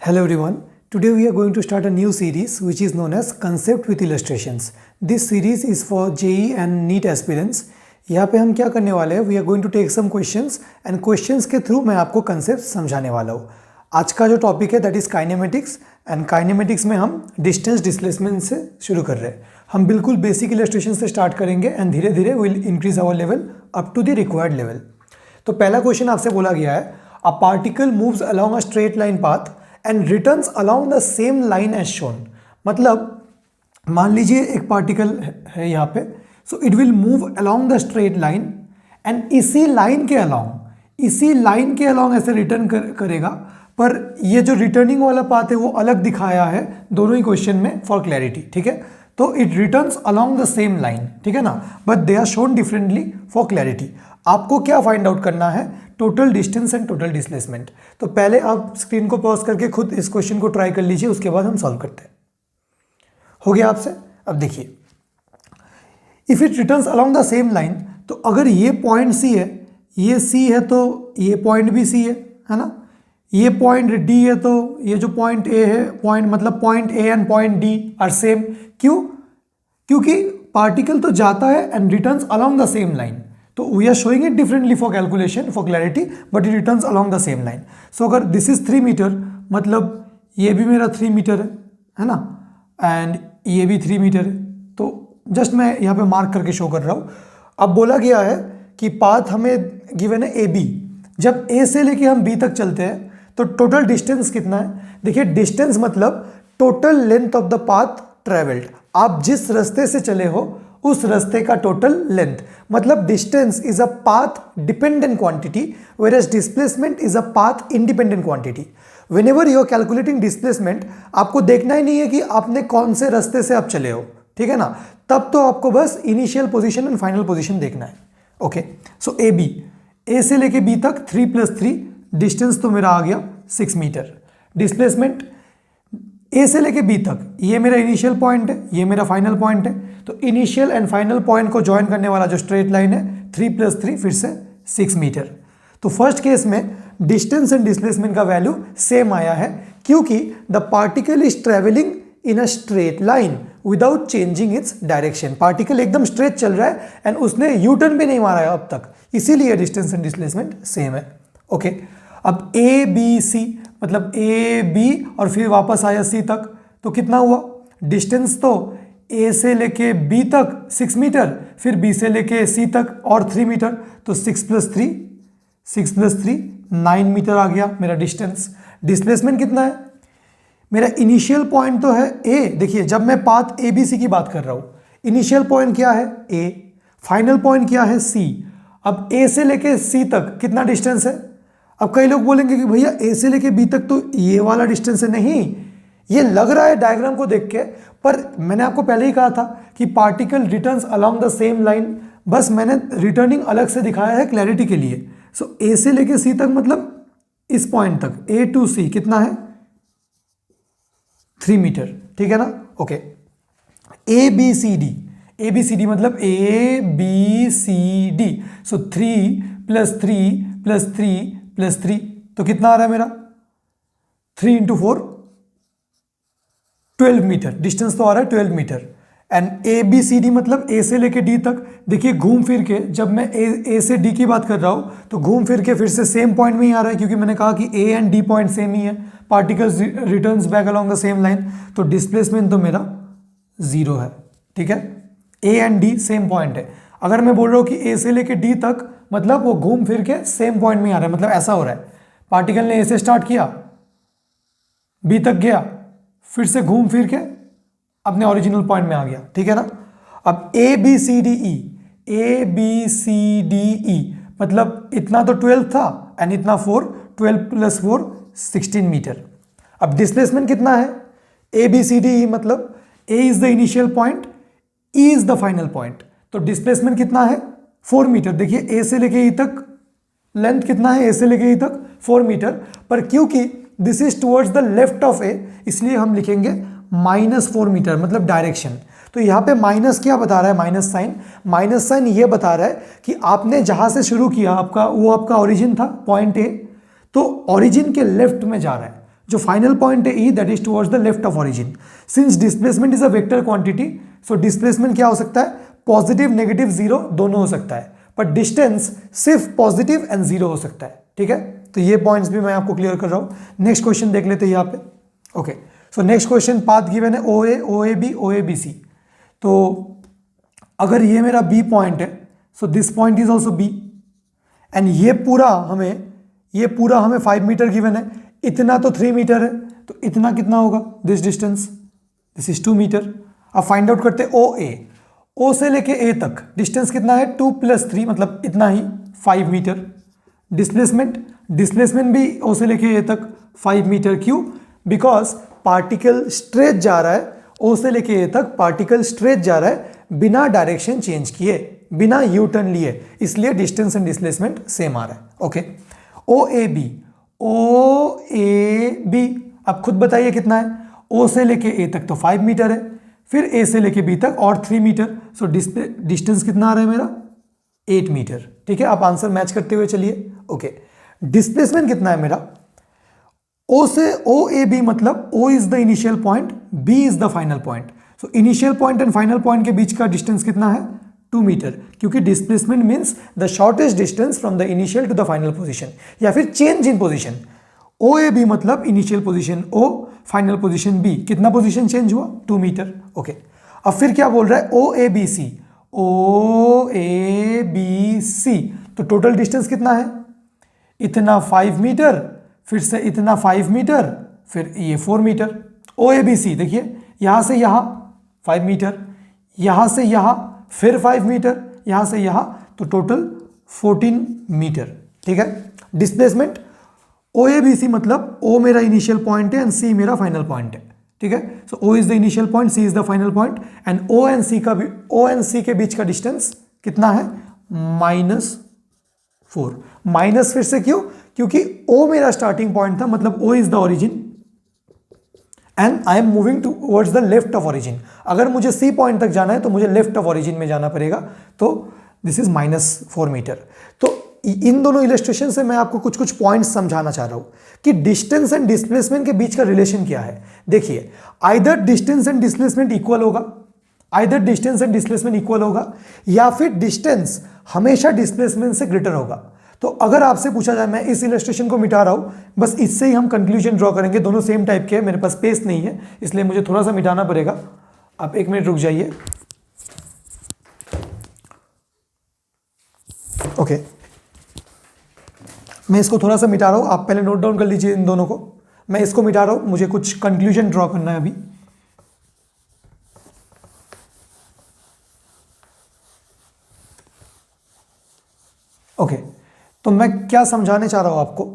Hello everyone. Today we are going to start a new series which is known as Concept with Illustrations. This series is for JEE and NEET aspirants. यहाँ पे हम क्या करने वाले हैं, we are going to take some questions and questions के through मैं आपको कंसेप्ट समझाने वाला हूँ. आज का जो टॉपिक है that is kinematics and kinematics में हम डिस्टेंस डिस्प्लेसमेंट से शुरू कर रहे हैं. हम बिल्कुल बेसिक इलस्ट्रेशन से स्टार्ट करेंगे एंड धीरे धीरे will increase our level up to the required level. तो पहला क्वेश्चन आपसे बोला गया है, a particle moves along a straight line path and returns along the same line as shown. मतलब मान लीजिए एक पार्टिकल है यहाँ पे, so it will move along the straight line and इसी लाइन के अलोंग ऐसे रिटर्न करेगा. पर ये जो रिटर्निंग वाला पाथ है वो अलग दिखाया है दोनों ही क्वेश्चन में फॉर क्लैरिटी. ठीक है, तो it returns along the same line, ठीक है ना, but they are shown differently for clarity. आपको क्या फाइंड आउट करना है? Total distance and total displacement. तो पहले आप स्क्रीन को पॉज करके खुद इस क्वेश्चन को ट्राई कर लीजिए, उसके बाद हम सॉल्व करते हैं. हो गया आपसे? अब देखिए, if it returns along the same line, तो अगर ये पॉइंट सी है, ये सी है, तो ये पॉइंट भी सी है ना, ये पॉइंट डी है, तो ये जो पॉइंट ए है, पॉइंट मतलब point A and point D are same. क्यों? क्योंकि पार्टिकल तो जाता है and returns along the same line. तो we are showing it differently for calculation for clarity, but it returns along the same line. So अगर this is 3 metre, मतलब ये भी मेरा 3 मीटर है ना, एंड ये भी 3 मीटर है. तो जस्ट मैं यहाँ पे मार्क करके शो कर रहा हूँ. अब बोला गया है कि पाथ हमें गिवन है ए बी. जब ए से लेके हम बी तक चलते हैं तो टोटल डिस्टेंस कितना है? देखिए, डिस्टेंस मतलब total length of the path travelled. आप जिस रास्ते से चले हो उस रास्ते का टोटल लेंथ. मतलब distance is a path dependent quantity whereas displacement is a path independent quantity. Whenever you are calculating displacement, आपको देखना ही नहीं है कि आपने कौन से रास्ते से आप चले हो, ठीक है ना. तब तो आपको बस initial position and final position देखना है. ओके, सो ए बी, ए से लेके बी तक 3 + 3 डिस्टेंस तो मेरा आ गया 6 मीटर. डिस्प्लेसमेंट ए से लेके बी तक, ये मेरा इनिशियल पॉइंट है, ये मेरा फाइनल पॉइंट है. तो इनिशियल एंड फाइनल पॉइंट को ज्वाइन करने वाला जो स्ट्रेट लाइन है 3 + 3 फिर से 6 मीटर. तो फर्स्ट केस में डिस्टेंस एंड डिस्प्लेसमेंट का वैल्यू सेम आया है क्योंकि the particle is travelling in a straight line without changing its direction. Particle एकदम स्ट्रेट चल रहा है एंड उसने यू टर्न भी नहीं मारा है अब तक, इसीलिए डिस्टेंस एंड डिस्प्लेसमेंट सेम है. ओके, अब ए बी सी, मतलब ए बी और फिर वापस आया सी तक, तो कितना हुआ? डिस्टेंस तो ए से लेके बी तक 6 मीटर, फिर बी से लेके सी तक और 3 मीटर, तो 6 + 3 9 मीटर आ गया मेरा डिस्टेंस. डिस्प्लेसमेंट कितना है? मेरा इनिशियल पॉइंट तो है ए. देखिए, जब मैं पाथ ए बी सी की बात कर रहा हूं, इनिशियल पॉइंट क्या है? ए. फाइनल पॉइंट क्या है? सी. अब ए से लेके सी तक कितना डिस्टेंस है? अब कई लोग बोलेंगे कि भैया ए से लेके बी तक तो ये वाला डिस्टेंस है. नहीं, ये लग रहा है डायग्राम को देख के, पर मैंने आपको पहले ही कहा था कि particle returns along the same line. बस मैंने रिटर्निंग अलग से दिखाया है क्लैरिटी के लिए. सो ए से लेके सी तक मतलब इस पॉइंट तक, ए टू सी कितना है? 3 मीटर, ठीक है ना. Okay, A B C D मतलब ए बी सी डी. सो 3 + 3 + 3 + 3, तो कितना आ रहा है मेरा? 3 × 4 12 मीटर. डिस्टेंस तो आ रहा है 12 metre. And A B C D मतलब ए से लेके डी तक. देखिए, घूम फिर के जब मैं ए से डी की बात कर रहा हूं तो घूम फिर के फिर से सेम पॉइंट में ही आ रहा है, क्योंकि मैंने कहा कि A and D point same ही है. Particles returns back along the same line, तो डिस्प्लेसमेंट तो मेरा 0 है. ठीक है, A and D same point है. अगर मैं बोल रहा हूँ कि ए से लेके डी तक, मतलब वो घूम फिर के सेम पॉइंट में आ रहा है. मतलब ऐसा हो रहा है, पार्टिकल ने ए से स्टार्ट किया, बी तक गया, फिर से घूम फिर के अपने ओरिजिनल पॉइंट में आ गया. ठीक है ना. अब ए बी सी डी ई मतलब इतना तो 12 था एंड इतना 4, 12 + 4 16 मीटर. अब डिस्प्लेसमेंट कितना है? ए बी सी डी ई मतलब A is the initial point, E is the final point. तो डिस्प्लेसमेंट कितना है? 4 मीटर. देखिए, ए से लेके ई तक लेंथ कितना है? ए से लेके ई तक 4 मीटर. पर क्योंकि this is towards the left of A, इसलिए हम लिखेंगे -4 मीटर, मतलब डायरेक्शन. तो यहाँ पे माइनस क्या बता रहा है? माइनस साइन ये बता रहा है कि आपने जहां से शुरू किया, आपका ओरिजिन था पॉइंट ए, तो ओरिजिन के लेफ्ट में जा रहा है. जो फाइनल पॉइंट है E, that is towards the left of origin. Since displacement is a vector quantity, so displacement क्या हो सकता है, पॉजिटिव, नेगेटिव, जीरो दोनों हो सकता है, पर डिस्टेंस सिर्फ पॉजिटिव एंड जीरो हो सकता है। ठीक है, तो ये पॉइंट्स भी मैं आपको क्लियर कर रहा हूं। नेक्स्ट क्वेश्चन देख लेते हैं यहाँ पे। Okay, so next question, path given है ओ ए, ओ A B, O A B सी। तो अगर ये मेरा बी पॉइंट है, so this point is also be, and ये पूरा हमें 5 मीटर गिवन है, इतना तो 3 मीटर है, तो इतना कितना होगा, this distance, this is 2 metre. अब फाइंड आउट करते ओ ए, ओ से लेके ए तक डिस्टेंस कितना है, 2 + 3 मतलब इतना ही, 5 मीटर। डिस्प्लेसमेंट भी ओ से लेके ए तक 5 मीटर। क्यों? बिकॉज पार्टिकल स्ट्रेच जा रहा है, ओ से लेके ए तक पार्टिकल स्ट्रेच जा रहा है बिना डायरेक्शन चेंज किए, बिना यू टर्न लिए, इसलिए डिस्टेंस एंड डिस्प्लेसमेंट सेम आ रहा है। Okay, O A B, O A B, अब खुद बताइए कितना है, ओ से लेके ए तक तो 5 मीटर है, फिर ए से लेके बी तक और 3 मीटर, सो डिस्टेंस कितना आ रहा है मेरा, 8 मीटर। ठीक है, आप आंसर मैच करते हुए चलिए। ओके, डिस्प्लेसमेंट कितना है मेरा, ओ से ओ ए बी मतलब O is the initial point, B is the final point, so initial point and final point के बीच का डिस्टेंस कितना है, 2 मीटर, क्योंकि displacement means the shortest distance from the initial to the final position, या फिर change in position. O A B मतलब initial position O, final position B, कितना पोजीशन चेंज हुआ, 2 मीटर। ओके, अब फिर क्या बोल रहा है, ओ A B C, O A B सी, तो टोटल डिस्टेंस कितना है, इतना 5 मीटर, फिर से इतना 5 मीटर, फिर ये 4 मीटर। ओ ए बी सी देखिए, यहां से यहां 5 मीटर, यहां से यहां फिर 5 मीटर, यहां से यहां, तो टोटल 14 मीटर। ठीक है, डिस्प्लेसमेंट ओ ए बी सी मतलब ओ मेरा इनिशियल पॉइंट है एंड सी मेरा फाइनल पॉइंट है। ठीक है, so O is the initial point, C is the final point, and O and C के बीच का डिस्टेंस कितना है, -4। माइनस फिर से क्यों, क्योंकि ओ मेरा स्टार्टिंग पॉइंट था, मतलब O is the origin and I am moving towards the left of origin. अगर मुझे सी पॉइंट तक जाना है तो मुझे लेफ्ट ऑफ ओरिजिन में जाना पड़ेगा, तो दिस इज -4 मीटर। तो इन दोनों इलस्ट्रेशन से मैं आपको कुछ कुछ पॉइंट्स समझाना चाह रहा हूं कि डिस्टेंस एंड डिस्प्लेसमेंट के बीच का रिलेशन क्या है। देखिए, either distance and displacement equal होगा, either distance and displacement equal होगा, या फिर डिस्टेंस हमेशा डिस्प्लेसमेंट से ग्रेटर होगा। तो अगर आपसे पूछा जाए, मैं इस इलस्ट्रेशन को मिटा रहा हूं, बस इससे ही हम कंक्लूजन ड्रॉ करेंगे, दोनों सेम टाइप के हैं, मेरे पास स्पेस नहीं है इसलिए मुझे थोड़ा सा मिटाना पड़ेगा। आप 1 मिनट रुक जाइए। ओके, मैं इसको थोड़ा सा मिटा रहा हूं, आप पहले नोट डाउन कर लीजिए इन दोनों को। मैं इसको मिटा रहा हूं, मुझे कुछ कंक्लूजन ड्रॉ करना है अभी। ओके, तो मैं क्या समझाने चाह रहा हूं आपको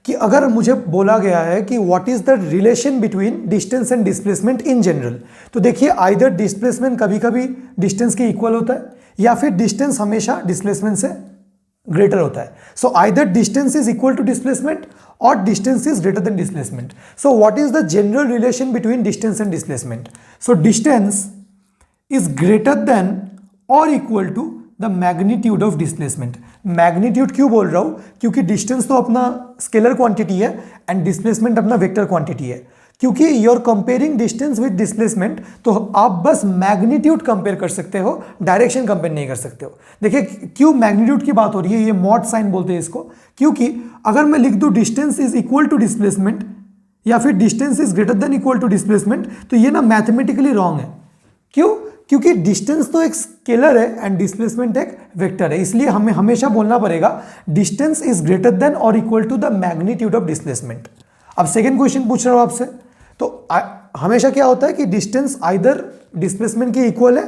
कि अगर मुझे बोला गया है कि what is the relation between distance and displacement in general, तो देखिए, आइदर डिस्प्लेसमेंट कभी कभी डिस्टेंस के इक्वल होता है, या फिर डिस्टेंस हमेशा डिस्प्लेसमेंट से ग्रेटर होता है। So either distance is equal to displacement और distance is greater than displacement. So what is the general relation between distance and displacement? So distance is greater than और equal to the magnitude of displacement. Magnitude क्यों बोल रहा हूं? क्योंकि distance तो अपना scalar quantity है एंड डिस्प्लेसमेंट अपना वेक्टर क्वांटिटी है। क्योंकि you are comparing distance with displacement, तो आप बस मैग्नीट्यूड कंपेयर कर सकते हो, डायरेक्शन कंपेयर नहीं कर सकते हो। देखिए, क्यों मैग्नीट्यूड की बात हो रही है, ये मॉड साइन बोलते हैं इसको, क्योंकि अगर मैं लिख दूं distance is equal to displacement या फिर distance is greater than equal to displacement, तो ये ना मैथमेटिकली रॉन्ग है। क्यों? क्योंकि डिस्टेंस तो एक स्केलर है एंड डिस्प्लेसमेंट एक वेक्टर है, इसलिए हमें हमेशा बोलना पड़ेगा डिस्टेंस इज ग्रेटर देन और equal to the magnitude of displacement. अब सेकंड क्वेश्चन पूछ रहा हूं आपसे, तो हमेशा क्या होता है कि डिस्टेंस आइदर डिस्प्लेसमेंट के इक्वल है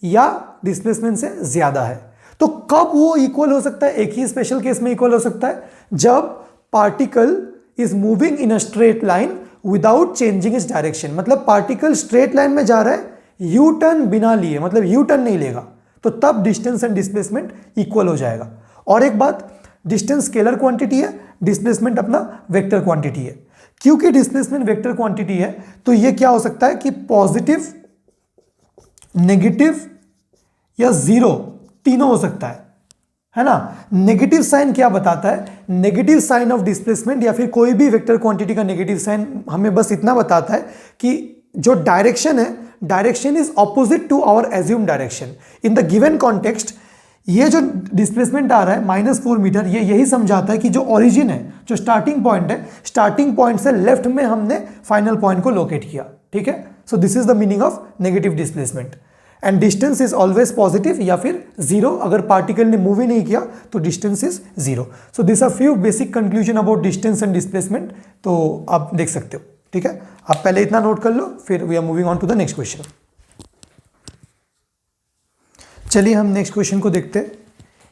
या डिस्प्लेसमेंट से ज्यादा है। तो कब वो इक्वल हो सकता है? एक ही स्पेशल केस में इक्वल हो सकता है, जब particle is moving in a straight line without changing its direction. मतलब पार्टिकल स्ट्रेट लाइन में जा रहा है यू टर्न बिना लिए, मतलब यू टर्न नहीं लेगा, तो तब डिस्टेंस एंड डिस्प्लेसमेंट इक्वल हो जाएगा। और एक बात, डिस्टेंस स्केलर क्वांटिटी है, डिस्प्लेसमेंट अपना वेक्टर क्वांटिटी है। क्योंकि डिस्प्लेसमेंट वेक्टर क्वांटिटी है, तो ये क्या हो सकता है कि पॉजिटिव, नेगेटिव या जीरो तीनों हो सकता है। है ना। नेगेटिव साइन क्या बताता है, नेगेटिव साइन ऑफ डिस्प्लेसमेंट या फिर कोई भी वेक्टर क्वांटिटी का नेगेटिव साइन हमें बस इतना बताता है कि जो डायरेक्शन है, direction is opposite to our assume direction in the given context. ये जो डिस्प्लेसमेंट आ रहा है -4 मीटर, ये यही समझाता है कि जो ओरिजिन है, जो स्टार्टिंग पॉइंट है, स्टार्टिंग पॉइंट से लेफ्ट में हमने फाइनल पॉइंट को लोकेट किया, ठीक है। So this is the meaning of negative displacement. And distance is always positive या फिर जीरो, अगर पार्टिकल ने मूव ही नहीं किया तो distance is zero. So this are few basic conclusion about distance and displacement, तो आप देख सकते हो, ठीक है। आप पहले इतना नोट कर लो, फिर we are moving on to the next question. चलिए हम नेक्स्ट क्वेश्चन को देखते हैं।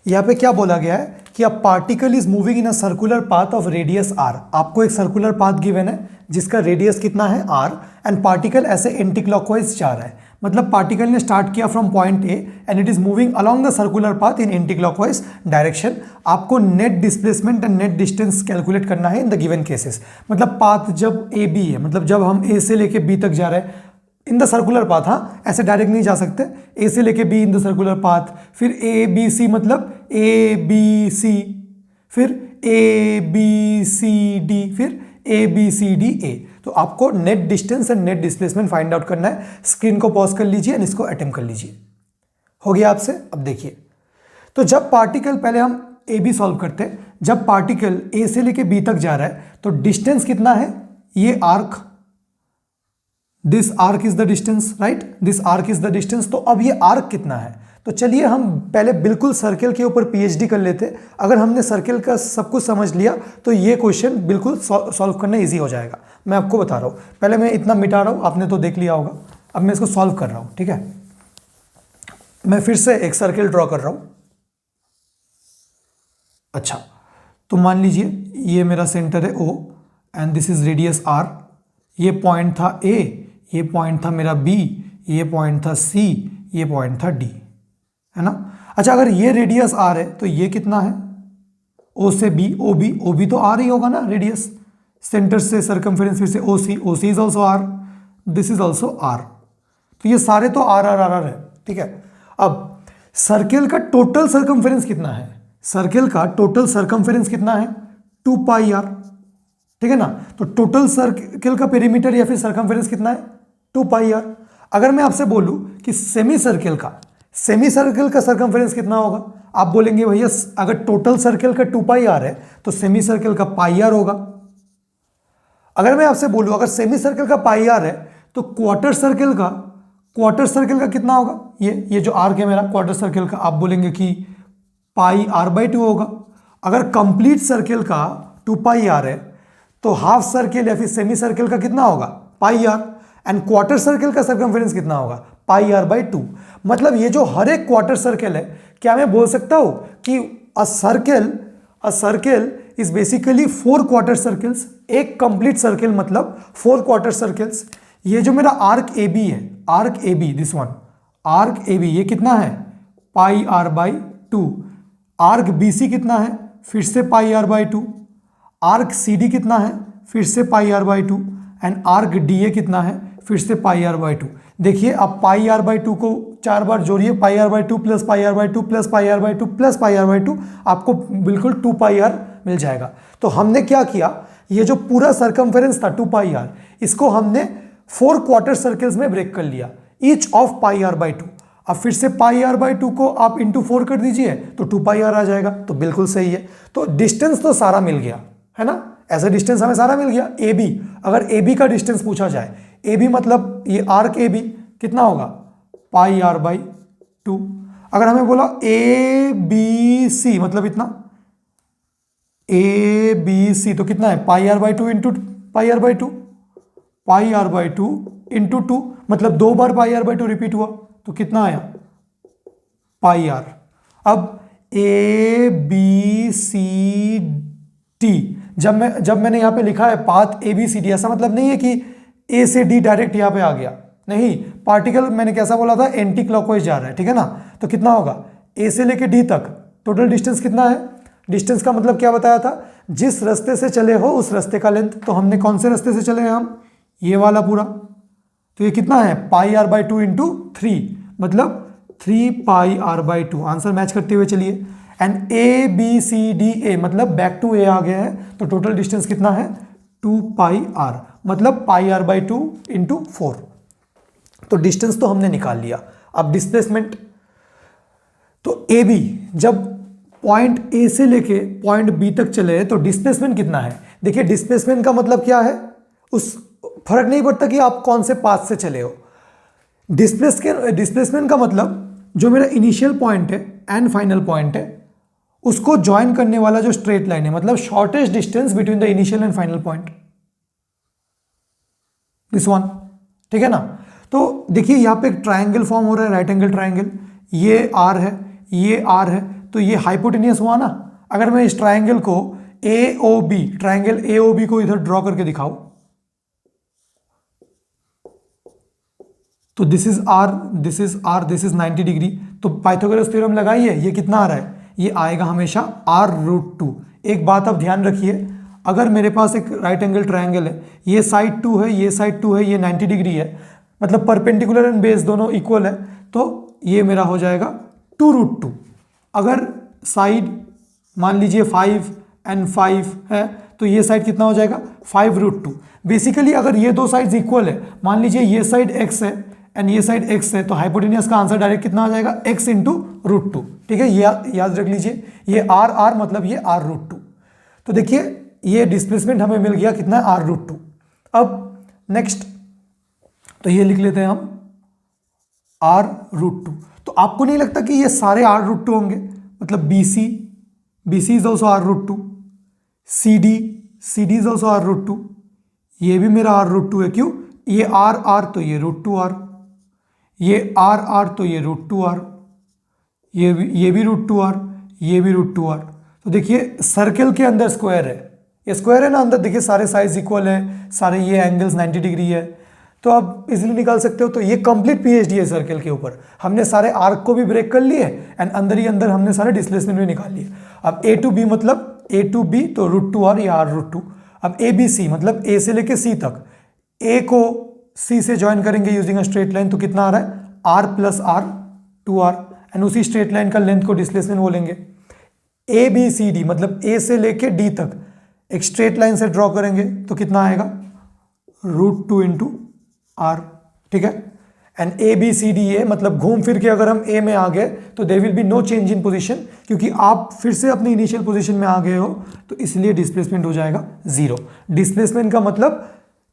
यहाँ पे क्या बोला गया है कि a particle is moving in a circular path of radius r। आपको एक सर्कुलर पाथ गिवन है जिसका रेडियस कितना है r, एंड पार्टिकल ऐसे एंटी क्लॉकवाइज जा रहा है। मतलब पार्टिकल ने स्टार्ट किया from point A and it is moving along the circular path in anti clockwise direction. आपको net displacement and net distance calculate करना है इन द गिवन केसेस। मतलब पाथ जब ए बी है, मतलब जब हम ए से लेके बी तक जा रहे हैं इन द सर्कुलर पाथ, हाँ ऐसे डायरेक्ट नहीं जा सकते, ए से लेके be in the circular path, फिर ए बी सी, मतलब ए बी सी, फिर ए बी सी डी, फिर ए बी सी डी ए। तो आपको net distance and net displacement find out करना है। स्क्रीन को पॉज कर लीजिए एंड इसको अटेम्प्ट कर लीजिए। हो गया आपसे? अब देखिए, तो जब पार्टिकल, पहले हम ए बी सॉल्व करते हैं। जब पार्टिकल ए से लेके बी तक जा रहा है तो डिस्टेंस कितना है, ये arc, this arc is the distance, right, this arc is the distance. तो अब ये आर्क कितना है, तो चलिए हम पहले बिल्कुल सर्कल के ऊपर पीएचडी कर लेते। अगर हमने सर्कल का सब कुछ समझ लिया तो ये क्वेश्चन बिल्कुल सॉल्व करना इजी हो जाएगा। मैं आपको बता रहा हूँ, पहले मैं इतना मिटा रहा हूँ, आपने तो देख लिया होगा। अब मैं इसको सॉल्व कर रहा हूँ, ठीक है। मैं फिर से एक सर्कल ड्रॉ कर रहा हूँ। अच्छा, तो मान लीजिए ये मेरा सेंटर है O and this is radius R। ये पॉइंट था A, ये पॉइंट था मेरा B, ये पॉइंट था C, ये पॉइंट था D, है ना। अच्छा, अगर ये रेडियस R है तो ये कितना है, O से B, OB तो R ही होगा ना रेडियस, सेंटर से सर्कमफेरेंस फिर से OC is also R, this is also R। तो ये सारे तो R है, ठीक है। अब सर्कल का टोटल सर्कमफेरेंस कितना है, सर्कल का टोटल सर्कमफेरेंस कितना है, 2 पाई R, ठीक है ना। तो टोटल सर्कल का पेरीमीटर या फिर सर्कमफेरेंस कितना है, 2 पाई R। अगर मैं आपसे बोलूं कि सेमी सर्कल का सर्कमफेरेंस कितना होगा, आप बोलेंगे भैया अगर टोटल सर्कल का 2 पाई R है तो सेमी सर्कल का पाई R होगा। अगर मैं आपसे बोलूं अगर सेमी सर्कल का पाई R है तो क्वार्टर सर्कल का कितना होगा, ये जो आर्क है मेरा क्वार्टर सर्कल का, आप बोलेंगे कि पाई R/2 होगा। अगर कंप्लीट सर्कल का 2 पाई R है तो हाफ सर्कल या फिर सेमी सर्कल का कितना होगा, पाई R, एंड क्वार्टर सर्कल का सर्कमफेरेंस कितना होगा, पाई R/2। मतलब ये जो हर एक क्वार्टर सर्कल है, क्या मैं बोल सकता हूं कि a circle is basically 4 quarter circles. एक कंप्लीट सर्कल मतलब 4 क्वार्टर सर्कल्स। ये जो मेरा आर्क AB है, arc AB, this one arc AB, ये कितना है, पाई R/2। आर्क BC कितना है, फिर से पाई R/2। आर्क CD कितना है, फिर से पाई R/2, एंड आर्क DA कितना है, फिर से पाई R/2। देखिए अब पाई R/2 को 4 बार जोड़िए, पाई R/2 plus pi R/2 plus pi R/2 plus pi R/2, आपको बिल्कुल 2 पाई R मिल जाएगा। तो हमने क्या किया, ये जो पूरा सर्कमफेरेंस था 2 पाई R, इसको हमने 4 क्वार्टर सर्कल्स में ब्रेक कर लिया, ईच ऑफ पाई R/2। अब फिर से पाई R/2 को आप इंटू 4 कर दीजिए तो 2 पाई R आ जाएगा। तो बिल्कुल सही है। तो डिस्टेंस तो सारा मिल गया, है ना, ऐसा डिस्टेंस हमें सारा मिल गया। AB, अगर AB का डिस्टेंस पूछा जाए, AB मतलब ये आर्क AB कितना होगा, पाई R/2। अगर हमें बोला ABC मतलब इतना ABC तो कितना है, पाई R/2 इंटू पाई R/2, पाई R/2 इंटू 2, मतलब 2 बार पाई R/2 रिपीट हुआ तो कितना आया, पाई R। अब ABCD, जब मैंने यहां पे लिखा है पाथ ABCD, ऐसा मतलब नहीं है कि A से D डायरेक्ट यहां पे आ गया, नहीं, पार्टिकल मैंने कैसा बोला था, एंटी क्लॉकवाइज जा रहा है, ठीक है ना। तो कितना होगा, A से लेके D तक टोटल डिस्टेंस कितना है, डिस्टेंस का मतलब क्या बताया था, जिस रास्ते से चले हो उस रास्ते का लेंथ। तो हमने कौन से रास्ते से चले हैं हम, ये वाला पूरा, तो ये कितना है, पाई R/2 इंटू 3, मतलब 3 पाई R/2। आंसर मैच करते हुए चलिए। And A B C D A मतलब बैक टू ए आ गया है, तो टोटल डिस्टेंस कितना है 2 पाई आर, मतलब पाई आर बाई 2 इंटू 4। तो डिस्टेंस तो हमने निकाल लिया। अब डिस्प्लेसमेंट, तो ए बी जब पॉइंट ए से लेके पॉइंट बी तक चले तो डिस्प्लेसमेंट कितना है। देखिए डिस्प्लेसमेंट का मतलब क्या है, उस फर्क नहीं पड़ता कि आप कौन से पाथ से चले हो। डिस्प्लेसमेंट का मतलब जो मेरा इनिशियल पॉइंट है एंड फाइनल पॉइंट है उसको ज्वाइन करने वाला जो स्ट्रेट लाइन है, मतलब shortest distance between the initial and final point, this one, ठीक है ना। तो देखिए यहां पे एक ट्रायंगल फॉर्म हो रहा है, राइट एंगल ट्रायंगल, ये आर है, ये आर है, तो ये हाइपोटेनियस हुआ ना। अगर मैं इस ट्रायंगल को A O B, triangle A O B को इधर ड्रॉ करके दिखाऊं तो this is R, this is R, this is 90 degree. तो पाइथागोरस थ्योरम लगाइए, ये कितना आ रहा है, ये आएगा हमेशा r√2। एक बात आप ध्यान रखिए, अगर मेरे पास एक राइट एंगल ट्रायंगल है, ये साइड 2 है, ये साइड 2 है, ये 90 डिग्री है, मतलब परपेंडिकुलर एंड बेस दोनों इक्वल है, तो ये मेरा हो जाएगा 2√2। अगर साइड मान लीजिए 5 एंड 5 है तो ये साइड कितना हो जाएगा 5√2। बेसिकली अगर ये दो साइड्स इक्वल है, मान लीजिए ये साइड x है एंड ये साइड x है, तो हाइपोटेनियस का आंसर डायरेक्ट कितना आ जाएगा x इंटू √2। ठीक है, ये याद रख लीजिए, ये r मतलब ये r√2। तो देखिए ये डिस्प्लेसमेंट हमें मिल गया कितना r√2। अब नेक्स्ट तो ये लिख लेते हैं हम r√2। तो आपको नहीं लगता कि ये सारे r√2 होंगे, मतलब BC is also r√2, CD is also r√2, ये भी मेरा r√2 है। क्यों, ये r तो ये √2r, ये r तो ये √2r, ये भी √2r, ये भी √2r। तो देखिए सर्कल के अंदर स्क्वायर है, ये स्क्वायर है ना अंदर, देखिए सारे साइज इक्वल है, सारे ये एंगल्स 90 डिग्री है, तो आप इजीली निकाल सकते हो। तो ये कंप्लीट पीएचडी है सर्कल के ऊपर, हमने सारे आर्क को भी ब्रेक कर लिए एंड अंदर ही अंदर हमने सारे डिस्प्लेसमेंट भी निकाल लिए। अब A to B मतलब A to B तो √2r या r√2। अब ABC मतलब A से लेके C तक, A को C से ज्वाइन करेंगे यूजिंग अ स्ट्रेट लाइन, तो कितना आ रहा है r plus r 2r, and उसी स्ट्रेट लाइन का लेंथ को डिस्प्लेसमेंट बोलेंगे। ABCD मतलब A से लेके D तक एक स्ट्रेट लाइन से ड्रॉ करेंगे तो कितना आएगा √2 इंटू r, ठीक है। एंड ABCDA मतलब घूम फिर के अगर हम A में आ गए तो there will be no change in position, क्योंकि आप फिर से अपनी इनिशियल पोजीशन में आ गए हो, तो इसलिए डिस्प्लेसमेंट हो जाएगा 0। डिस्प्लेसमेंट का मतलब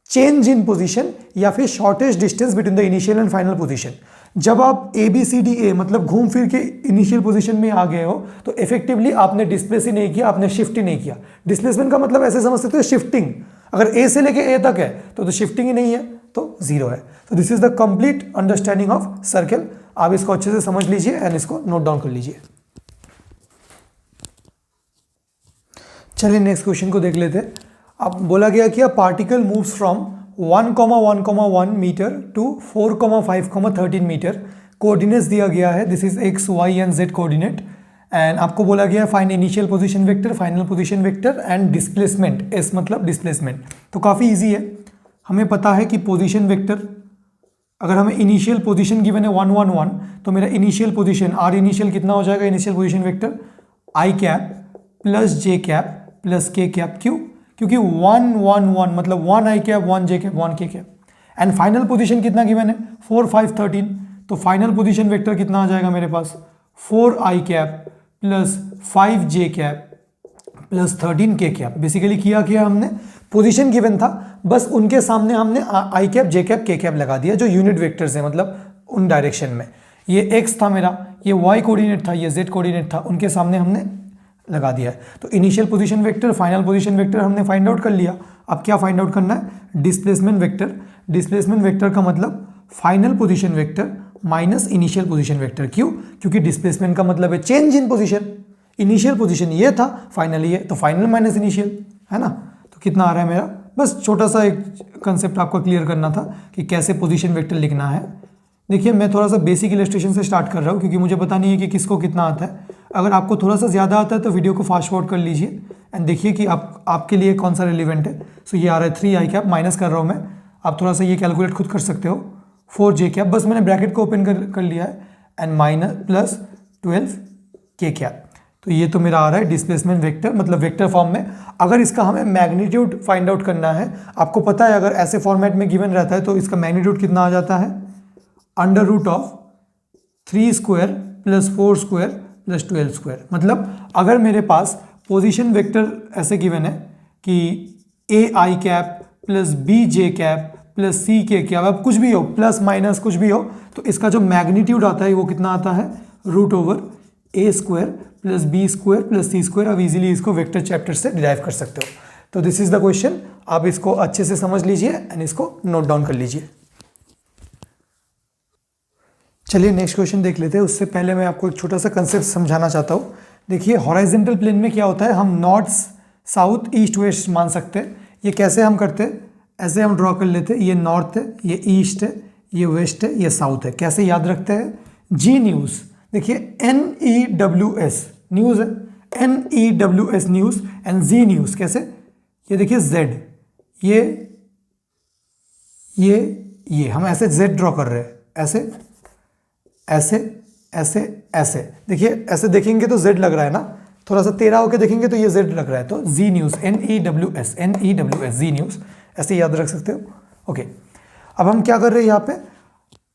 चेंज इन पोजीशन या फिर shortest distance between the initial and final position. जब आप ABCDA मतलब घूम फिर के इनिशियल पोजीशन में आ गए हो तो इफेक्टिवली आपने डिस्प्लेस ही नहीं किया, आपने शिफ्ट ही नहीं किया। डिस्प्लेसमेंट का मतलब ऐसे समझ सकते हो शिफ्टिंग, अगर A से लेके A तक है तो शिफ्टिंग ही नहीं है, तो 0 है। तो this is the complete understanding of circle. आप इसको अच्छे से समझ लीजिए एंड इसको नोट डाउन कर लीजिए। चलिए नेक्स्ट क्वेश्चन को देख लेते हैं। अब बोला गया कि a particle moves from 1,1,1 metre to 4,5,13 metre. Coordinates दिया गया है, this is x, y and z coordinate, and आपको बोला गया है find initial position vector, final position vector and displacement, s मतलब डिस्प्लेसमेंट। तो काफ़ी इजी है, हमें पता है कि पोजीशन वेक्टर, अगर हमें इनिशियल पोजीशन गिवन है 1 1 1, तो मेरा इनिशियल पोजीशन r इनिशियल कितना हो जाएगा, initial position vector i cap plus j cap plus k cap. क्यों, क्योंकि 1 1 1 मतलब 1 i cap 1 j cap 1 k cap. And final position कितना गिवन है 4 5 13, तो फाइनल पोजीशन वेक्टर कितना आ जाएगा मेरे पास 4 i cap plus 5 j cap plus 13 k cap. Basically किया हमने पोजीशन गिवन था, बस उनके सामने हमने आई कैप जे कैप के कैप लगा दिया जो यूनिट वेक्टर्स हैं, मतलब उन डायरेक्शन में। ये x था मेरा, ये y कोऑर्डिनेट था, ये z कोऑर्डिनेट था, उनके सामने हमने लगा दिया है। तो initial position vector, final position vector हमने फाइंड आउट कर लिया। अब क्या फाइंड आउट करना है, डिस्प्लेसमेंट वेक्टर। डिस्प्लेसमेंट वेक्टर का मतलब final position vector minus initial position vector. क्यों, क्योंकि डिस्प्लेसमेंट का मतलब है change in position. Initial position ये था, फाइनल ये, तो फाइनल माइनस इनिशियल, है ना। तो कितना आ रहा है मेरा, बस छोटा सा एक कंसेप्ट आपको क्लियर करना था कि कैसे पोजीशन वेक्टर लिखना है। देखिए मैं थोड़ा सा बेसिक इलस्ट्रेशन से स्टार्ट कर रहा हूँ, क्योंकि मुझे पता नहीं है कि किसको कितना आता है। अगर आपको थोड़ा सा ज़्यादा आता है तो वीडियो को फास्ट फॉरवर्ड कर लीजिए एंड देखिए कि आपके लिए कौन सा रिलेवेंट है। सो ये आ रहा है 3 i कैप, माइनस कर रहा हूँ मैं, आप थोड़ा सा ये कैलकुलेट खुद कर सकते हो। 4 j कैप, बस मैंने ब्रैकेट को ओपन कर लिया है, and minus plus 12 k cap. तो तो ये तो मेरा आ रहा है डिस्प्लेसमेंट वेक्टर, मतलब वेक्टर फॉर्म में। अगर इसका हमें मैग्नीट्यूड फाइंड आउट करना है, आपको पता है अगर ऐसे फॉर्मेट में गिवन रहता है तो इसका मैग्नीट्यूड कितना आ जाता है, under root of 3 square plus 4 square plus 12 square. मतलब अगर मेरे पास पोजीशन वेक्टर ऐसे गिवन है कि A I cap plus B J cap plus C K cap, अब कुछ भी हो, प्लस माइनस कुछ भी हो, तो इसका जो मैग्नीट्यूड आता है वो कितना आता है, root over A square plus B square plus C square. अब इजीली इसको वेक्टर चैप्टर से डिराइव कर सकते हो। तो दिस इज द क्वेश्चन, आप इसको अच्छे से समझ लीजिए एंड इसको नोट डाउन कर लीजिए। चलिए नेक्स्ट क्वेश्चन देख लेते हैं। उससे पहले मैं आपको एक छोटा सा कंसेप्ट समझाना चाहता हूँ। देखिए हॉराइजेंटल प्लेन में क्या होता है, हम नॉर्थ साउथ ईस्ट वेस्ट मान सकते हैं। ये कैसे हम करते हैं, ऐसे हम ड्रॉ कर लेते हैं, ये नॉर्थ है, ये ईस्ट है, ये वेस्ट है, ये साउथ है। कैसे याद रखते हैं, जी न्यूज़, देखिए NEWS न्यूज़ है, NEWS news and Zee News कैसे, ये देखिए Z, ये हम ऐसे Z ड्रॉ कर रहे हैं, ऐसे ऐसे ऐसे ऐसे, देखिए ऐसे देखेंगे तो Z लग रहा है ना, थोड़ा सा टेढ़ा होकर देखेंगे तो ये Z लग रहा है, तो जी न्यूज़ NEWS जी न्यूज़, ऐसे याद रख सकते हो। ओके, अब हम क्या कर रहे हैं यहाँ पे,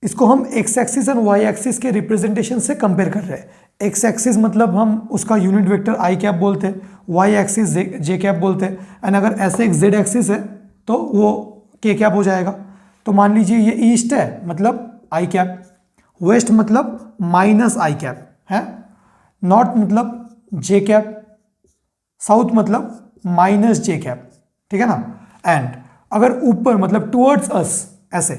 इसको हम X axis and Y axis के रिप्रेजेंटेशन से कंपेयर कर रहे हैं। एक्स एक्सिस मतलब हम उसका यूनिट वेक्टर आई कैप बोलते हैं, वाई एक्सिस जे कैप बोलते हैं, एंड अगर ऐसे एक जेड एक्सिस है तो वो के कैप हो जाएगा। तो मान लीजिए ये ईस्ट है मतलब आई कैप, वेस्ट मतलब माइनस आई कैप है, नॉर्थ मतलब जे कैप, साउथ मतलब माइनस जे कैप, ठीक है ना। एंड अगर ऊपर मतलब टुवर्ड्स अस, ऐसे,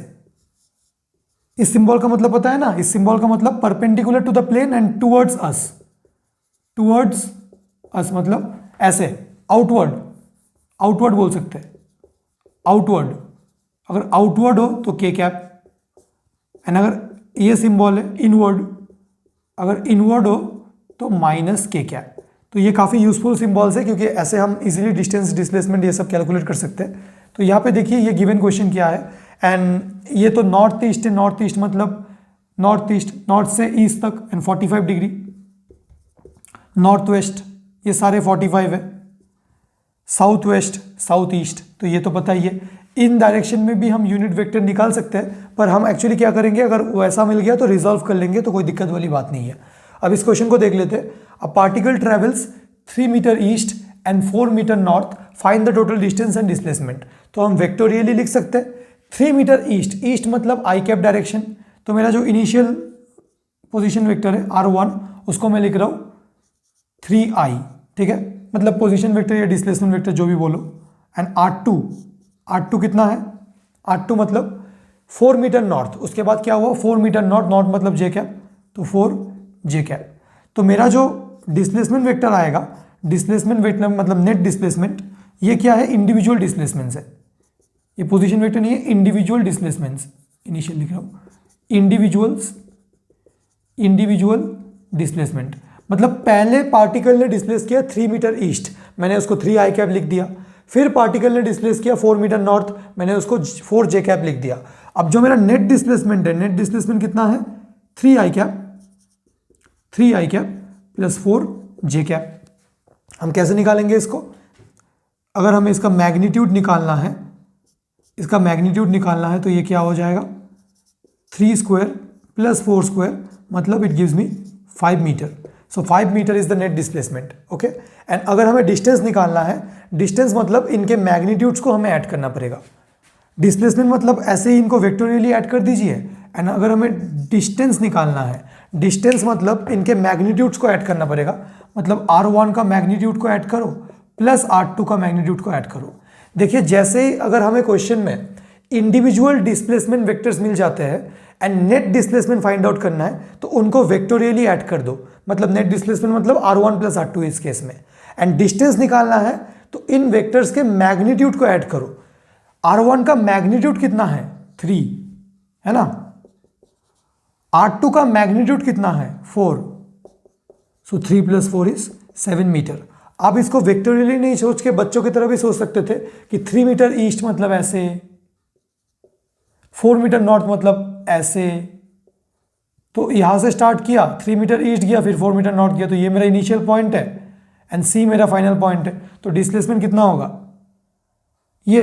इस सिंबल का मतलब पता है ना, इस सिंबल का मतलब perpendicular to the plane and towards us मतलब ऐसे, आउटवर्ड बोल सकते हैं, आउटवर्ड, अगर आउटवर्ड हो तो के कैप, एंड अगर ये सिंबल है इनवर्ड, अगर इनवर्ड हो तो माइनस के कैप। तो ये काफ़ी यूजफुल सिंबल्स है क्योंकि ऐसे हम इजीली डिस्टेंस डिस्प्लेसमेंट ये सब कैलकुलेट कर सकते हैं। तो यहाँ पे देखिए ये गिवन क्वेश्चन क्या है, एंड ये तो नॉर्थ ईस्ट है, नॉर्थ ईस्ट मतलब नॉर्थ ईस्ट, नॉर्थ से ईस्ट तक एंड 45 डिग्री, नॉर्थ वेस्ट ये सारे 45 है, साउथ वेस्ट साउथ ईस्ट तो ये तो पता ही है। इन डायरेक्शन में भी हम यूनिट वेक्टर निकाल सकते हैं, पर हम एक्चुअली क्या करेंगे, अगर वैसा मिल गया तो रिजॉल्व कर लेंगे, तो कोई दिक्कत वाली बात नहीं है। अब इस क्वेश्चन को देख लेते हैं। A particle travels 3 metre east and 4 metre north, find the total distance and displacement. तो हम वेक्टोरियली लिख सकते हैं 3 मीटर ईस्ट, ईस्ट मतलब आई कैप डायरेक्शन, तो मेरा जो इनिशियल पोजीशन वेक्टर है R1 उसको मैं लिख रहा हूँ 3i, ठीक है, मतलब पोजीशन वेक्टर या डिस्प्लेसमेंट वेक्टर जो भी बोलो, एंड R2 कितना है, R2 मतलब 4 मीटर नॉर्थ, उसके बाद क्या हुआ 4 मीटर नॉर्थ, नॉर्थ मतलब जे कैप, तो 4 जे कैप। तो मेरा जो डिस्प्लेसमेंट वेक्टर आएगा, डिस्प्लेसमेंट वेक्टर मतलब नेट डिस्प्लेसमेंट, ये क्या है, इंडिविजुअल डिस्प्लेसमेंट है, ये पोजीशन वेक्टर नहीं है, इंडिविजुअल डिस्प्लेसमेंट्स, इनिशियल लिख रहा हूँ, इंडिविजुअल डिस्प्लेसमेंट, मतलब पहले पार्टिकल ने डिस्प्लेस किया 3 मीटर ईस्ट, मैंने उसको 3 आई कैप लिख दिया, फिर पार्टिकल ने डिस्प्लेस किया 4 मीटर नॉर्थ, मैंने उसको 4 जे कैप लिख दिया। अब जो मेरा नेट डिस्प्लेसमेंट है, नेट डिस्प्लेसमेंट कितना है, 3 आई कैप प्लस 4 जे कैप। हम कैसे निकालेंगे इसको, अगर हमें इसका मैग्नीट्यूड निकालना है, तो ये क्या हो जाएगा 3 स्क्वायर प्लस 4 स्क्वायर, मतलब it gives me 5 metre. So 5 metre is the net displacement, okay. And अगर हमें डिस्टेंस निकालना है, डिस्टेंस मतलब इनके मैग्नीट्यूड्स को हमें ऐड करना पड़ेगा, डिस्प्लेसमेंट मतलब ऐसे ही इनको वेक्टोरियली ऐड कर दीजिए। एंड अगर हमें डिस्टेंस निकालना है, डिस्टेंस मतलब इनके मैग्नीट्यूड्स को ऐड करना पड़ेगा, मतलब R1 का मैग्नीट्यूड को ऐड करो प्लस R2 का मैग्नीट्यूड को ऐड करो। देखिए जैसे ही अगर हमें क्वेश्चन में इंडिविजुअल डिस्प्लेसमेंट वेक्टर्स मिल जाते हैं and net displacement find out करना है, तो उनको वेक्टोरियली ऐड कर दो, मतलब नेट डिस्प्लेसमेंट मतलब R1 प्लस R2 इस केस में। एंड डिस्टेंस निकालना है तो इन वेक्टर्स के मैग्नीट्यूड को ऐड करो। R1 का मैग्नीट्यूड कितना है 3 है ना, R2 का मैग्नीट्यूड कितना है 4, सो 3 प्लस 4 इज 7 मीटर। आप इसको वेक्टोरियली नहीं सोच के बच्चों की तरह भी सोच सकते थे कि 3 मीटर ईस्ट मतलब ऐसे, 4 मीटर नॉर्थ मतलब ऐसे, तो यहाँ से स्टार्ट किया, 3 मीटर ईस्ट गया, फिर 4 मीटर नॉर्थ गया, तो ये मेरा इनिशियल पॉइंट है एंड सी मेरा फाइनल पॉइंट है। तो डिस्प्लेसमेंट कितना होगा, ये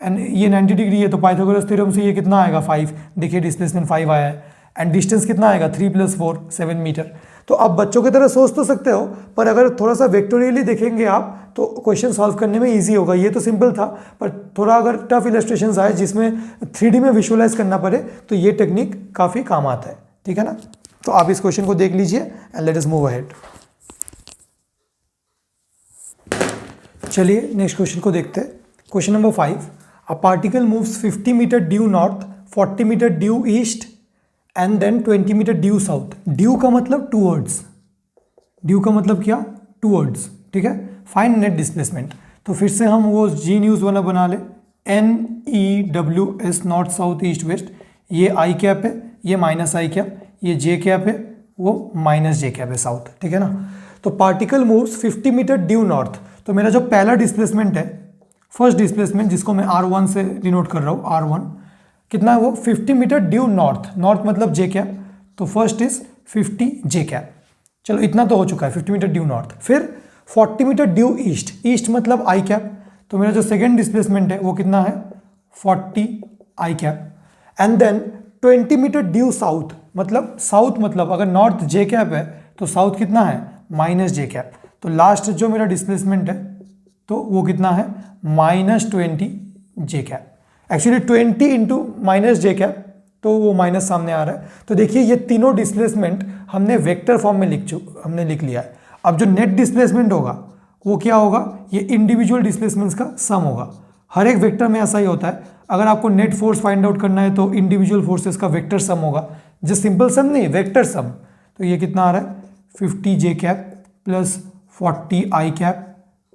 एंड ये 90 डिग्री है, तो पाइथागोरस थ्योरम से ये कितना आएगा 5। देखिए डिस्प्लेसमेंट 5 आया है एंड डिस्टेंस कितना आएगा 3 + 4 7 मीटर। तो आप बच्चों की तरह सोच तो सकते हो, पर अगर थोड़ा सा वेक्टोरियली देखेंगे आप तो क्वेश्चन सॉल्व करने में इजी होगा। ये तो सिंपल था, पर थोड़ा अगर टफ इलस्ट्रेशंस आए जिसमें 3D में विजुअलाइज करना पड़े तो ये टेक्निक काफ़ी काम आता है, ठीक है ना। तो आप इस क्वेश्चन को देख लीजिए and let us move ahead. चलिए नेक्स्ट क्वेश्चन को देखते हैं। Question number 5, a particle moves 50 metre due north, 40 metre due east and then 20 metre due south. Due का मतलब टूवर्ड्स, ड्यू का मतलब क्या, टूवर्ड्स, ठीक है। Find net displacement. तो फिर से हम वो जी न्यूज़ वाला बना ले, NEWS north south east west, ये आई कैप है, ये माइनस आई कैप, ये जे कैप है, वो माइनस जे कैप है साउथ, ठीक है ना। तो particle moves 50 metre due north, तो मेरा जो पहला डिस्प्लेसमेंट है, फर्स्ट डिस्प्लेसमेंट जिसको मैं R1 से डिनोट कर रहा हूँ, R1 कितना है वो 50 मीटर ड्यू नॉर्थ, नॉर्थ मतलब जे कैप, तो फर्स्ट इज 50 जे कैप। चलो इतना तो हो चुका है 50 मीटर ड्यू नॉर्थ। फिर 40 मीटर ड्यू ईस्ट, ईस्ट मतलब आई कैप, तो मेरा जो सेकेंड डिस्प्लेसमेंट है वो कितना है 40 आई cap. And then 20 metre due south, मतलब साउथ मतलब अगर नॉर्थ जे कैप है तो साउथ कितना है माइनस जे कैप। तो लास्ट जो मेरा डिस्प्लेसमेंट है तो वो कितना है -20 जे cap. Actually 20 into minus J cap, तो वो माइनस सामने आ रहा है। तो देखिए ये तीनों डिस्प्लेसमेंट हमने वेक्टर फॉर्म में हमने लिख लिया है। अब जो नेट डिस्प्लेसमेंट होगा वो क्या होगा, ये इंडिविजुअल डिस्प्लेसमेंट्स का सम होगा। हर एक वेक्टर में ऐसा ही होता है। अगर आपको नेट फोर्स फाइंड आउट करना है तो इंडिविजुअल फोर्सेस का वेक्टर सम होगा, जो सिंपल सम नहीं, वेक्टर सम। तो ये कितना आ रहा है 50 जे कैप प्लस 40 आई कैप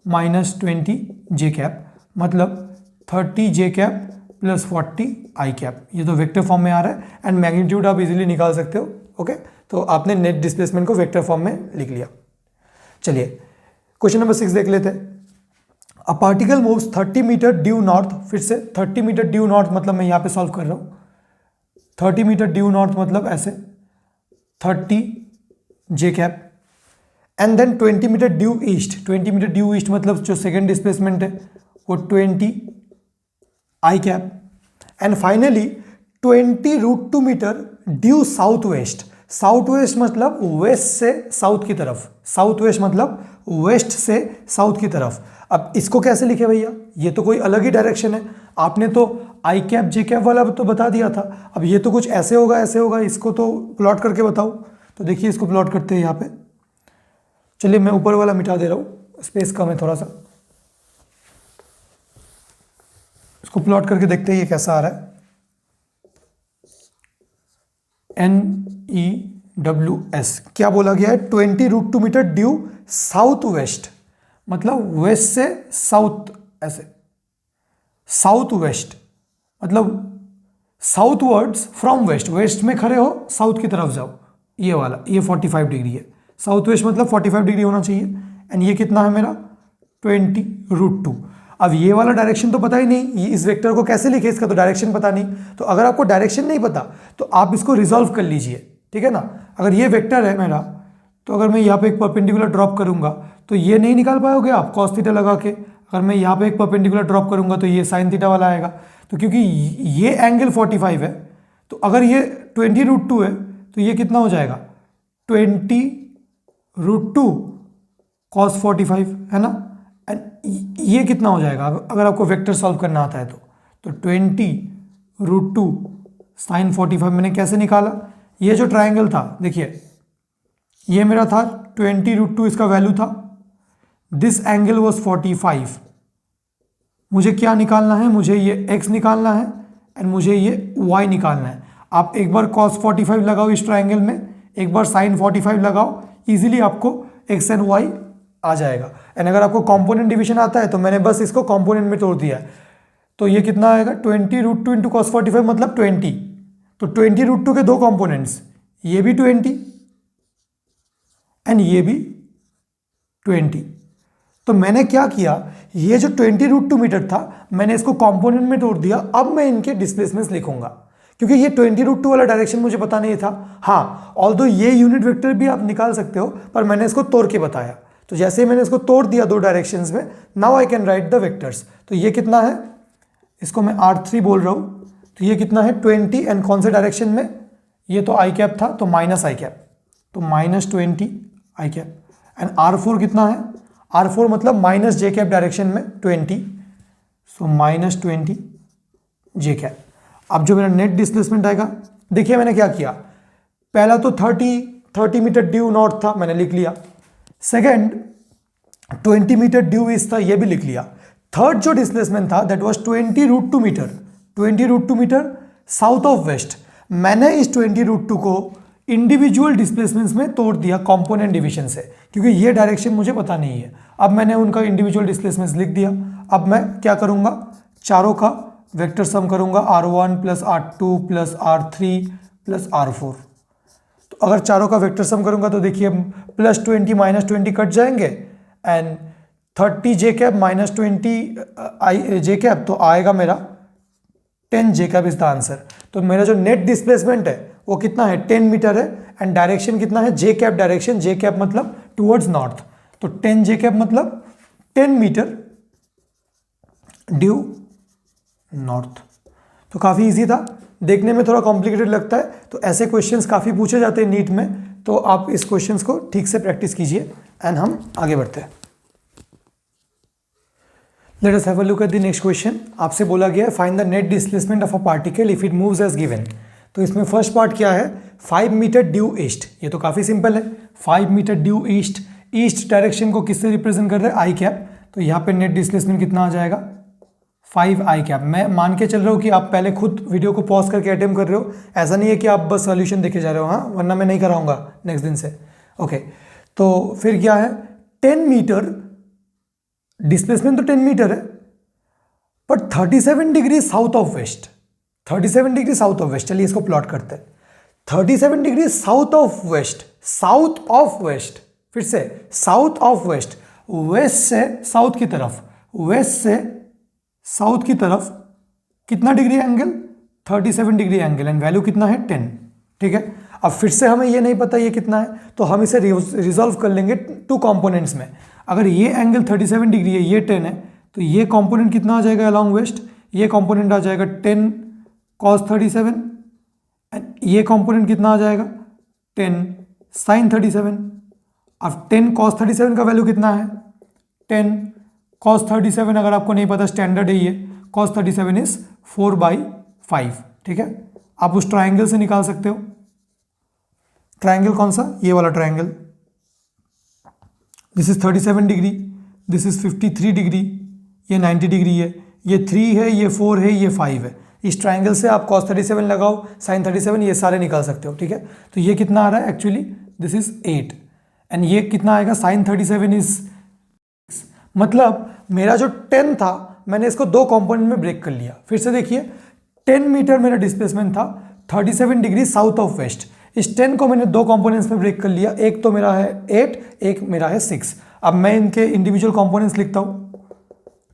माइनस 20 जे कैप, मतलब 30 जे कैप प्लस 40 आई कैप। ये तो वेक्टर फॉर्म में आ रहा है एंड मैग्नीट्यूड आप इजीली निकाल सकते हो। ओके, तो आपने नेट डिस्प्लेसमेंट को वेक्टर फॉर्म में लिख लिया। चलिए क्वेश्चन नंबर 6 देख लेते हैं। A particle moves 30 metre due north, फिर से 30 मीटर ड्यू नॉर्थ मतलब मैं यहाँ पे सॉल्व कर रहा हूँ। 30 मीटर ड्यू नॉर्थ मतलब ऐसे 30 जे cap and then 20 metre due east, 20 metre due east मतलब जो सेकेंड डिस्प्लेसमेंट है वो 20 i cap and finally 20√2 metre due south west. South west मतलब वेस्ट से साउथ की तरफ, साउथ वेस्ट मतलब वेस्ट से साउथ की तरफ। अब इसको कैसे लिखे भैया, ये तो कोई अलग ही डायरेक्शन है। आपने तो आई कैप जे कैप वाला तो बता दिया था, अब ये तो कुछ ऐसे होगा ऐसे होगा, इसको तो प्लॉट करके बताओ। तो देखिए इसको प्लॉट करते हैं यहाँ पे। चलिए मैं ऊपर वाला मिटा दे रहा हूँ, स्पेस कम है थोड़ा सा। इसको प्लॉट करके देखते हैं ये कैसा आ रहा है। NEWS क्या बोला गया है, 20√2 मीटर ड्यू साउथ वेस्ट, मतलब वेस्ट से साउथ, ऐसे साउथ वेस्ट मतलब southwards from west, west में खड़े हो साउथ की तरफ जाओ, ये वाला, ये 45 डिग्री है। साउथ वेस्ट मतलब 45 डिग्री होना चाहिए एंड ये कितना है मेरा 20√2। अब ये वाला डायरेक्शन तो पता ही नहीं, ये इस वेक्टर को कैसे लिखे, इसका तो डायरेक्शन पता नहीं। तो अगर आपको डायरेक्शन नहीं पता तो आप इसको रिजॉल्व कर लीजिए, ठीक है ना। अगर ये वेक्टर है मेरा, तो अगर मैं यहाँ पे एक परपेंडिकुलर ड्रॉप करूँगा तो ये नहीं निकाल पाओगे आप कॉस थीटा लगा के। अगर मैं यहाँ पे एक परपेंडिकुलर ड्रॉप करूँगा तो ये साइन थीटा वाला आएगा। तो क्योंकि ये एंगल 45 है, तो अगर ये 20√2 है तो ये कितना हो जाएगा 20√2 cos 45, है ना। एंड ये कितना हो जाएगा अगर आपको वेक्टर सॉल्व करना आता है तो 20√2 sin 45 मैंने कैसे निकाला। ये जो ट्रायंगल था देखिए, ये मेरा था 20√2, इसका वैल्यू था, दिस एंगल वॉज 45। मुझे क्या निकालना है, मुझे ये x निकालना है एंड मुझे ये y निकालना है। आप एक बार cos 45 लगाओ इस ट्रायंगल में, एक बार sin 45 लगाओ, इजीली आपको x एंड y आ जाएगा। एंड अगर आपको कंपोनेंट डिवीजन आता है तो मैंने बस इसको कंपोनेंट में तोड़ दिया है। तो ये कितना आएगा 20√2 इंटू cos 45 मतलब 20। तो 20√2 के दो कंपोनेंट्स, ये भी 20 एंड ये भी 20। तो मैंने क्या किया, ये जो 20√2 मीटर था मैंने इसको कंपोनेंट में तोड़ दिया। अब मैं इनके डिस्प्लेसमेंट्स लिखूंगा। क्योंकि ये 20√2 वाला डायरेक्शन मुझे पता नहीं था। हाँ, ऑल्दो ये यूनिट वेक्टर भी आप निकाल सकते हो, पर मैंने इसको तोड़ के बताया। तो जैसे ही मैंने इसको तोड़ दिया दो डायरेक्शंस में, now I can write the vectors. तो ये कितना है, इसको मैं R3 बोल रहा हूँ, तो ये कितना है 20, एंड कौन से डायरेक्शन में, ये तो आई कैप था, तो माइनस आई कैप, तो -20 आई कैप। एंड R4 कितना है, R4 मतलब माइनस जे कैप डायरेक्शन में 20, सो -20 जे कैप। अब जो मेरा नेट डिस्प्लेसमेंट आएगा, देखिए मैंने क्या किया, पहला तो 30 मीटर ड्यू नॉर्थ था, मैंने लिख लिया। सेकेंड 20 मीटर ड्यू ईस्ट था, ये भी लिख लिया। थर्ड जो डिस्प्लेसमेंट था that was 20√2 metre, 20√2 metre south of west. मैंने इस 20√2 को इंडिविजुअल डिस्प्लेसमेंट्स में तोड़ दिया कंपोनेंट डिवीजन से, क्योंकि ये डायरेक्शन मुझे पता नहीं है। अब मैंने उनका इंडिविजुअल डिस्प्लेसमेंट्स लिख दिया। अब मैं क्या करूंगा, चारों का वेक्टर सम करूंगा, R1 plus R2 plus R3 plus R4। तो अगर चारों का वेक्टर सम करूंगा तो देखिए +20 -20 कट जाएंगे, and 30 J cap -20 J cap, तो आएगा मेरा 10 जे कैप इज द आंसर। तो मेरा जो नेट डिस्प्लेसमेंट है वो कितना है, 10 मीटर है, एंड डायरेक्शन कितना है, जे कैप डायरेक्शन, जे कैप मतलब टुवर्ड्स नॉर्थ, तो 10 जे कैप मतलब 10 मीटर ड्यू नॉर्थ। तो काफ़ी इजी था, देखने में थोड़ा कॉम्प्लिकेटेड लगता है, तो ऐसे क्वेश्चंस काफ़ी पूछे जाते हैं नीट में, तो आप इस क्वेश्चंस को ठीक से प्रैक्टिस कीजिए, एंड हम आगे बढ़ते हैं। Let us have a look at the next question. आपसे बोला गया है find the net displacement of a particle if it moves as given. तो इसमें फर्स्ट पार्ट क्या है, 5 मीटर ड्यू ईस्ट। ये तो काफ़ी सिंपल है, 5 metre due east, east direction को किससे रिप्रेजेंट कर रहे हैं, आई कैप। तो यहाँ पे नेट डिस्प्लेसमेंट कितना आ जाएगा, 5 आई कैप। मैं मान के चल रहा हूँ कि आप पहले खुद वीडियो को पॉज करके अटेम्प्ट कर रहे हो, ऐसा नहीं है कि आप बस सॉल्यूशन देखे जा रहे हो, हाँ, वरना मैं नहीं कराऊंगा नेक्स्ट दिन से। ओके, तो फिर क्या है, 10 मीटर डिस्प्लेसमेंट, तो 10 मीटर है, but 37 degree south of west, 37 degree south of west. चलिए इसको प्लॉट करते हैं। 37 degree south of west, south of west, फिर से साउथ ऑफ वेस्ट, वेस्ट से साउथ की तरफ, वेस्ट से साउथ की तरफ कितना degree angle, 37 degree angle, and value कितना है 10। ठीक है, अब फिर से हमें ये नहीं पता ये कितना है, तो हम इसे रिजॉल्व कर लेंगे टू कंपोनेंट्स में। अगर ये एंगल 37 डिग्री है, ये 10 है, तो ये कंपोनेंट कितना आ जाएगा अलॉन्ग वेस्ट, ये कंपोनेंट आ जाएगा 10 cos 37, एंड ये कंपोनेंट कितना आ जाएगा 10 sin 37। अब 10 cos 37 का वैल्यू कितना है 10 cos 37, अगर आपको नहीं पता स्टैंडर्ड है ये, cos 37 इज 4/5। ठीक है, आप उस ट्राइंगल से निकाल सकते हो। ट्राइंगल कौन सा, ये वाला triangle. This is 37 degree, this is 53 degree, ये 90 डिग्री है, ये 3 है, ये 4 है, ये 5 है। इस ट्राइंगल से आप cos 37 लगाओ, sin 37, ये सारे निकाल सकते हो। ठीक है, तो ये कितना आ रहा है एक्चुअली, दिस इज 8, एंड ये कितना आएगा sin 37 इज, मतलब मेरा जो 10 था मैंने इसको दो कंपोनेंट में ब्रेक कर लिया। फिर से देखिए 10 मीटर मेरा डिस्प्लेसमेंट था, 37 डिग्री साउथ ऑफ वेस्ट। इस 10 को मैंने दो कंपोनेंट्स में ब्रेक कर लिया, एक तो मेरा है 8, एक मेरा है 6। अब मैं इनके इंडिविजुअल कंपोनेंट्स लिखता हूँ।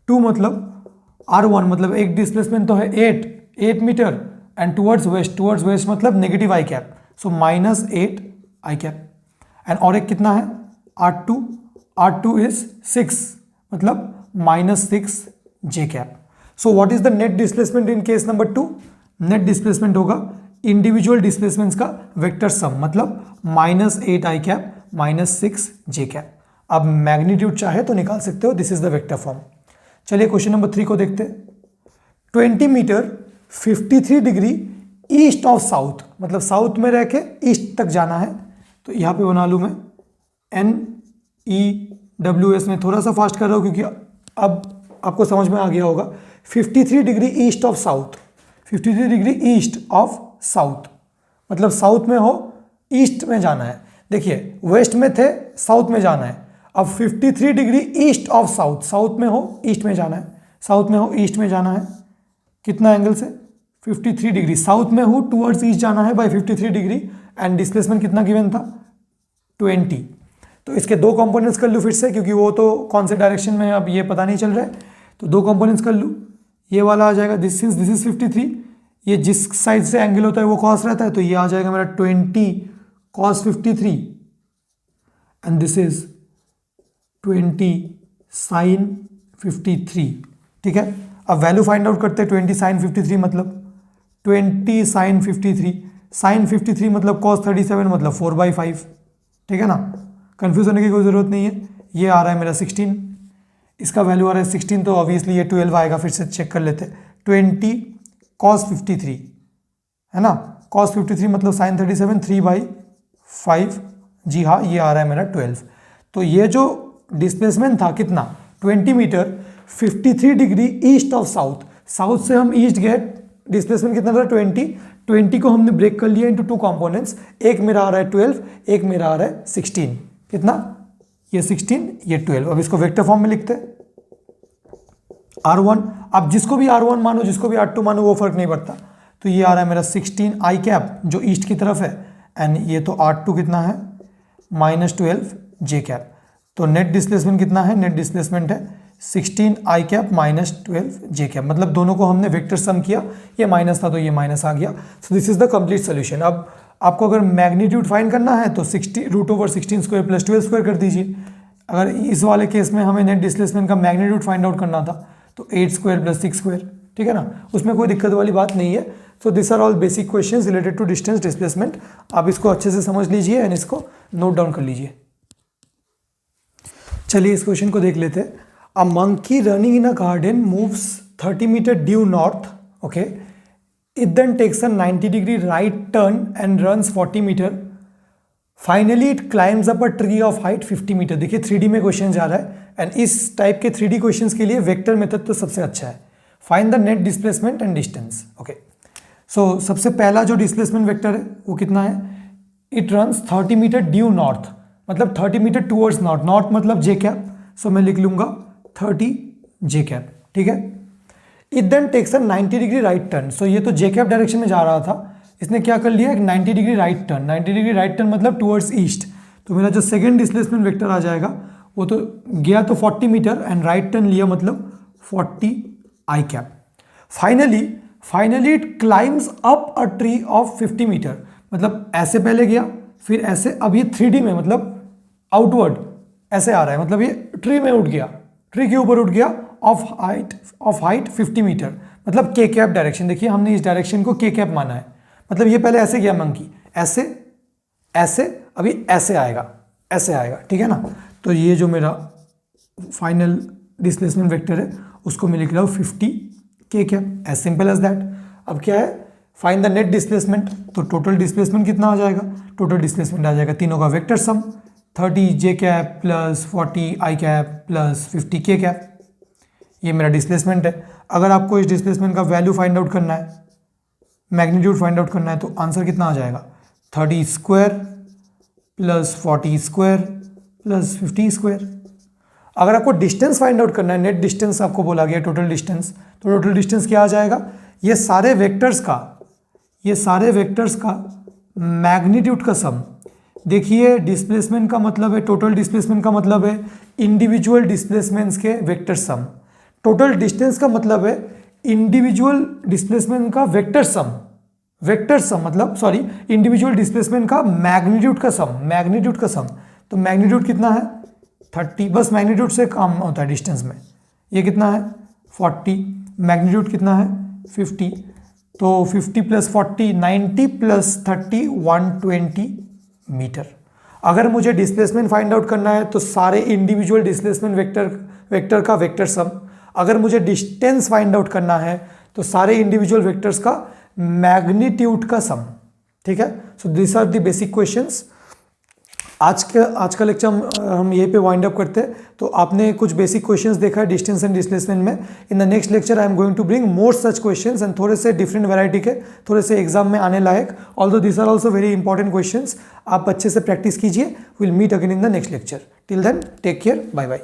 2 मतलब R1 मतलब एक डिस्प्लेसमेंट तो है 8 मीटर, एंड टुवर्ड्स वेस्ट मतलब negative i cap, so -8 i cap. And और एक कितना है R2 इज 6 मतलब -6 j cap. So what is the net displacement in case number 2? Net displacement होगा इंडिविजुअल डिस्प्लेसमेंट्स का वेक्टर सम, मतलब -8 आई कैप -6 जे कैप। अब मैग्नीट्यूड चाहे तो निकाल सकते हो, this is the vector form. चलिए क्वेश्चन नंबर 3 को देखते हैं। 20 metre 53 degree east of south, मतलब साउथ में रह के ईस्ट तक जाना है। तो यहाँ पे बना लूँ मैं NEWS में, थोड़ा सा फास्ट कर रहा हूँ क्योंकि अब आपको समझ में आ गया होगा। 53 degree east of south, 53 degree east of south मतलब साउथ में हो, ईस्ट में जाना है। देखिए वेस्ट में थे, साउथ में जाना है। अब 53 degree east of south, south में हो ईस्ट में जाना है, साउथ में हो ईस्ट में जाना है। कितना एंगल से 53 डिग्री, साउथ में हो टुवर्ड्स ईस्ट जाना है बाय 53 डिग्री, एंड डिस्प्लेसमेंट कितना गिवन था 20। तो इसके दो कंपोनेंट्स कर लूँ फिर से, क्योंकि वो तो कौन से डायरेक्शन में अब ये पता नहीं चल रहा है। तो दो कंपोनेंट्स कर लूँ, ये वाला आ जाएगा दिस इज 53, ये जिस साइड से एंगल होता है वो कॉस रहता है, तो ये आ जाएगा मेरा 20 cos 53 and this is 20 sin 53। ठीक है, अब वैल्यू फाइंड आउट करते हैं। 20 sin 53 मतलब 20 sin 53, sin 53 मतलब cos 37 मतलब 4/5। ठीक है ना, कंफ्यूज होने की कोई ज़रूरत नहीं है। ये आ रहा है मेरा 16, इसका वैल्यू आ रहा है 16, तो ऑब्वियसली ये 12 आएगा। फिर से चेक कर लेते हैं। 20 cos 53 है ना, cos 53 मतलब sin 37 3/5। जी हाँ, ये आ रहा है मेरा 12। तो ये जो डिस्प्लेसमेंट था कितना, 20 metre 53 degree east of south, south से हम ईस्ट गए, डिस्प्लेसमेंट कितना था 20 को हमने ब्रेक कर लिया इनटू टू कंपोनेंट्स। एक मेरा आ रहा है 12, एक मेरा आ रहा है 16। कितना, ये 16 ये 12। अब इसको वेक्टर फॉर्म में लिखते हैं R1। अब जिसको भी R1 मानो जिसको भी R2 मानो वो फर्क नहीं पड़ता। तो ये आ रहा है मेरा 16 i कैप जो ईस्ट की तरफ है, एंड ये तो R2 कितना है -12 j कैप। तो नेट डिस्प्लेसमेंट कितना है, नेट डिस्प्लेसमेंट है 16 i कैप -12 j कैप। मतलब दोनों को हमने वेक्टर सम किया, ये माइनस था तो ये माइनस आ गया। So this is the complete solution. अब आपको अगर मैग्नीट्यूड फाइंड करना है तो √16² + 12² कर दीजिए। अगर इस वाले केस में हमें नेट डिस्प्लेसमेंट का मैग्नीट्यूड फाइंड आउट करना था तो 8² + 6²। ठीक है ना, उसमें कोई दिक्कत वाली बात नहीं है। So this are all basic questions related to distance displacement. आप इसको अच्छे से समझ लीजिए एंड इसको नोट डाउन कर लीजिए। चलिए इस क्वेश्चन को देख लेते हैं। A monkey running in a garden moves 30 metre due north, okay, it then takes a 90 degree right turn and runs 40 metre. Finally it climbs up a tree of height 50 metre. देखिए 3D में question जा रहा है, and इस type के 3D questions के लिए vector method तो सबसे अच्छा है। Find the net displacement and distance. Okay, so सबसे पहला जो डिस्प्लेसमेंट वेक्टर है वो कितना है, it runs 30 metre due north, मतलब 30 मीटर टूवर्ड्स नॉर्थ, नॉर्थ मतलब जे कैप। सो मैं लिख लूंगा 30 जे कैप। ठीक है, it then takes a 90 degree right turn. सो ये तो जे कैप डायरेक्शन में जा रहा था, इसने क्या कर लिया, एक 90 degree right turn. 90 degree right turn मतलब टूवर्ड्स ईस्ट। तो मेरा जो सेकंड डिस्प्लेसमेंट वेक्टर आ जाएगा वो तो गया तो 40 मीटर एंड राइट टर्न लिया मतलब 40 आई cap. Finally it climbs up a tree of 50 metre, मतलब ऐसे पहले गया फिर ऐसे, अब ये 3D में मतलब आउटवर्ड ऐसे आ रहा है, मतलब ये ट्री में उठ गया, ट्री के ऊपर उठ गया ऑफ हाइट 50 मीटर, मतलब के कैप डायरेक्शन। देखिए हमने इस डायरेक्शन को के कैप माना है, मतलब ये पहले ऐसे गया मंकी, ऐसे ऐसे, अभी ऐसे आएगा। ठीक है ना, तो ये जो मेरा फाइनल डिस्प्लेसमेंट वेक्टर है उसको मैं लिख रहा हूँ 50 K cap, as simple as that. अब क्या है, फाइंड द नेट डिस्प्लेसमेंट। तो टोटल डिस्प्लेसमेंट कितना आ जाएगा, टोटल डिस्प्लेसमेंट आ जाएगा तीनों का वेक्टर सम, 30 जे कैप प्लस 40 आई कैप प्लस 50 के कैप। ये मेरा डिस्प्लेसमेंट है। अगर आपको इस डिस्प्लेसमेंट का वैल्यू फाइंड आउट करना है, मैग्नीट्यूड फाइंड आउट करना है, तो आंसर कितना आ जाएगा, 30² प्लस 40² प्लस 50²। अगर आपको डिस्टेंस फाइंड आउट करना है, नेट डिस्टेंस आपको बोला गया टोटल डिस्टेंस, तो टोटल डिस्टेंस क्या आ जाएगा, ये सारे वेक्टर्स का मैग्नीट्यूड का सम। देखिए डिस्प्लेसमेंट का मतलब है, टोटल डिस्प्लेसमेंट का मतलब है इंडिविजुअल डिस्प्लेसमेंट्स के वेक्टर सम। टोटल डिस्टेंस का मतलब है इंडिविजुअल डिस्प्लेसमेंट का वेक्टर सम मतलब सॉरी, इंडिविजुअल डिस्प्लेसमेंट का मैग्नीट्यूड का सम। तो मैग्नीट्यूड कितना है 30, बस मैग्नीट्यूड से काम होता है डिस्टेंस में। ये कितना है 40, मैग्नीट्यूड कितना है 50, तो 50 + 40 90 + 30 120 मीटर। अगर मुझे डिस्प्लेसमेंट फाइंड आउट करना है तो सारे इंडिविजुअल डिस्प्लेसमेंट वेक्टर का वेक्टर सम। अगर मुझे डिस्टेंस फाइंड आउट करना है तो सारे इंडिविजुअल वेक्टर्स का मैग्नीट्यूड का सम। ठीक है, so this are the basic questions. आज का लेक्चर हम यहीं पे वाइंड अप करते हैं। तो आपने कुछ बेसिक क्वेश्चंस देखा है डिस्टेंस एंड डिस्प्लेसमेंट में। In the next lecture I am going to bring more such questions and थोड़े से डिफरेंट वैरायटी के, थोड़े से एग्जाम में आने लायक। Although this are also very important questions. आप अच्छे से प्रैक्टिस कीजिए। Will meet again in the next lecture. Till then take care, bye bye.